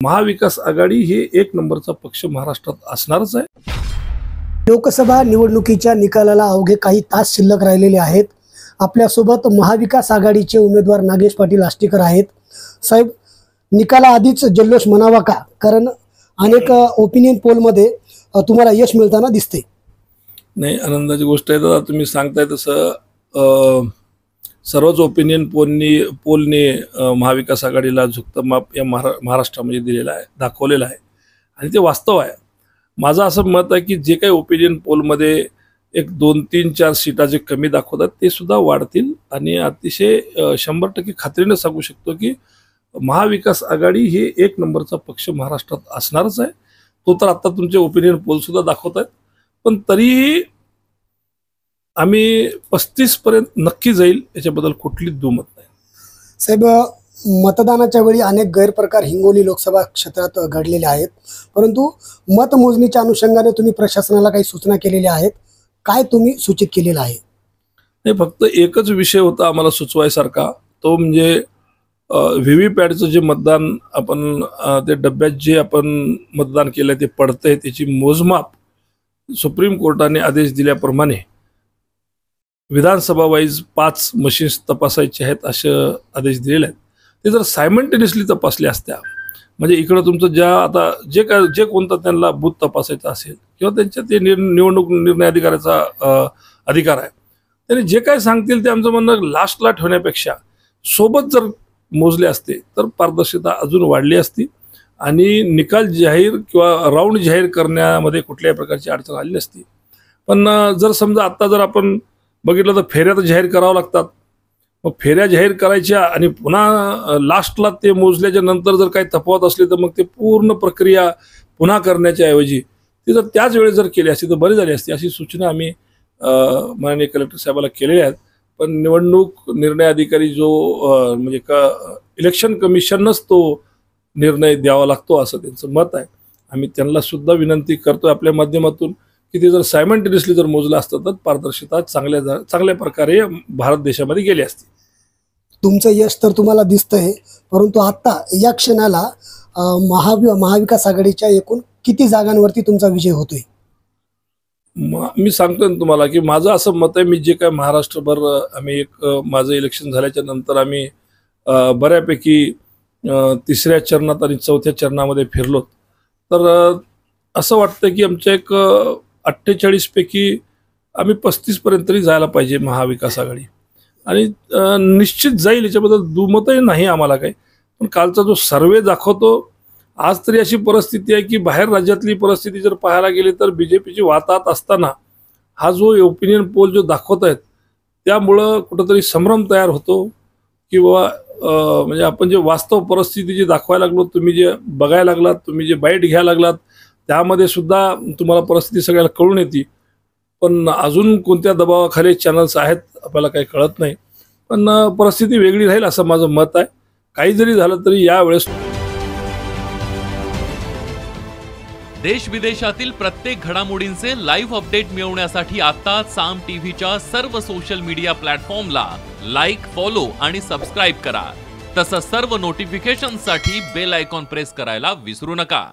महाविकास आघाडी हे एक नंबरचा पक्ष महाराष्ट्रात असणारच आहे। लोकसभा निवडणुकीच्या निकालाला अवघे काही तास शिल्लक राहिलेले आहेत। आपल्यासोबत महाविकास आघाडीचे उमेदवार नागेश पाटील आष्टीकर आहेत। साहेब, निकाला आधीच जल्लोष म्हणावा का? कारण अनेक ओपिनियन पोलमध्ये तुम्हाला यश मिळताना दिसते। नाही, आनंदाची गोष्ट आहे। तर तुम्ही सांगताय तसं सर्वच ओपिनियन पोलने महाविकास आघाडीला झुकतं माप या महाराष्ट्रामध्ये दिलेलं आहे, दाखवलेलं आहे आणि ते वास्तव आहे। माझं असं मत आहे की जे काही ओपिनियन पोलमध्ये एक 2-3-4 सीटा जे कमी दाखवतात ते सुद्धा वाढतील आणि अतिशय 100% खात्रीने सांगू शकतो की महाविकास आघाडी हे एक नंबरचा पक्ष महाराष्ट्रात असणारच आहे। तो तर आता तुमचे ओपिनियन पोल सुद्धा दाखवत आहेत, पण तरीही आम्ही 35 पर्यंत नक्की जाईल याच्याबद्दल कुठलीच दुमत नाही। साहेब, मतदानाच्या वेळी अनेक गैरप्रकार हिंगोली लोकसभा क्षेत्रात घडलेले आहेत, परंतु मतमोजणीच्या अनुषंगाने तुम्ही प्रशासनाला काही सूचना केलेल्या आहेत? काय तुम्ही सूचित केलेलं आहे? नाही, फक्त एकच विषय होता आम्हाला सुचवायसारखा, तो म्हणजे व्हीव्हीपॅटचं जे मतदान आपण ते डब्यात जे आपण मतदान केलं ते पडतंय त्याची मोजमाप सुप्रीम कोर्टाने आदेश दिल्याप्रमाणे विधानसभा वाईज 5 मशीन्स तपासायचे आहेत असे आदेश दिलेले आहेत। ते जर सायमल्टेनियसली तपासले असत्या, म्हणजे इकडं तुमचं ज्या आता जे कोणतं त्यांना बूथ तपासायचं असेल किंवा त्यांच्या ते निवडणूक निर्णय अधिकाराचा अधिकार आहे, त्यांनी जे काय सांगतील ते आमचं म्हणणं लास्टला ठेवण्यापेक्षा सोबत जर मोजले असते तर पारदर्शकता अजून वाढली असती आणि निकाल जाहीर किंवा राऊंड जाहीर करण्यामध्ये कुठल्याही प्रकारची अडचण आली नसती। पण जर समजा आत्ता जर आपण बघितलं तर फेऱ्या तर जाहीर करावं लागतात, मग फेऱ्या जाहीर करायच्या आणि पुन्हा लास्टला ते मोजल्याच्या नंतर जर काही तफावत असली तर मग ते पूर्ण प्रक्रिया पुन्हा करण्याच्या ऐवजी ती जर त्याच वेळेस जर केली असती तर बरी झाली असती, अशी सूचना आम्ही माननीय कलेक्टर साहेबाला केलेल्या आहेत। पण निवडणूक निर्णय अधिकारी जो म्हणजे इलेक्शन कमिशनच तो निर्णय द्यावा लागतो असं त्यांचं मत आहे। आम्ही त्यांना सुद्धा विनंती करतो आपल्या माध्यमातून की ते जर सायमल्टेनियसली जर मोजलं असतं तर पारदर्शकता चांगल्या प्रकारे भारत देशामध्ये गेली असती। तुमचं यश तर तुम्हाला दिसतंय, परंतु आता या क्षणाला महाविकास आघाडीच्या एकूण किती जागांवरती तुमचा विजय होतोय? मी सांगतो ना तुम्हाला की माझं असं मत आहे, मी जे काय महाराष्ट्रभर आम्ही माझं इलेक्शन झाल्याच्या नंतर आम्ही बऱ्यापैकी 3ऱ्या चरणात आणि 4थ्या चरणामध्ये फिरलो, तर असं वाटतं की आमच्या एक 48 पैकी आम्ही 35 पर्यंत तरी जायला पाहिजे महाविकास आघाडी, आणि निश्चित जाईल याच्याबद्दल दुमतही नाही आम्हाला काही। पण कालचा जो सर्वे दाखवतो, आज तरी अशी परिस्थिती आहे की बाहेर राज्यातली परिस्थिती जर पाहायला गेली तर बीजेपीची वातात असताना हा जो ओपिनियन पोल जो दाखवत आहेत त्यामुळं कुठंतरी संभ्रम तयार होतो किंवा म्हणजे आपण जे वास्तव परिस्थिती जी दाखवायला लागलो, तुम्ही जे बघायला लागलात, तुम्ही जे बाईट घ्यायला लागलात त्यामध्ये सुद्धा तुम्हाला परिस्थिती सगळ्याला कळून येते। पण अजून कोणत्या दबावाखाली चॅनल्स आहेत आपल्याला काही कळत नाही, पण परिस्थिती वेगळी राहील असं माझं मत आहे। काही जरी झालं तरी यावेळेस देश विदेशातील प्रत्येक घडामोडींचे लाईव्ह अपडेट मिळवण्यासाठी आता साम टीव्हीच्या सर्व सोशल मीडिया प्लॅटफॉर्मला लाईक, फॉलो आणि सबस्क्राईब करा। तसंच सर्व नोटिफिकेशनसाठी बेल आयकॉन प्रेस करायला विसरू नका।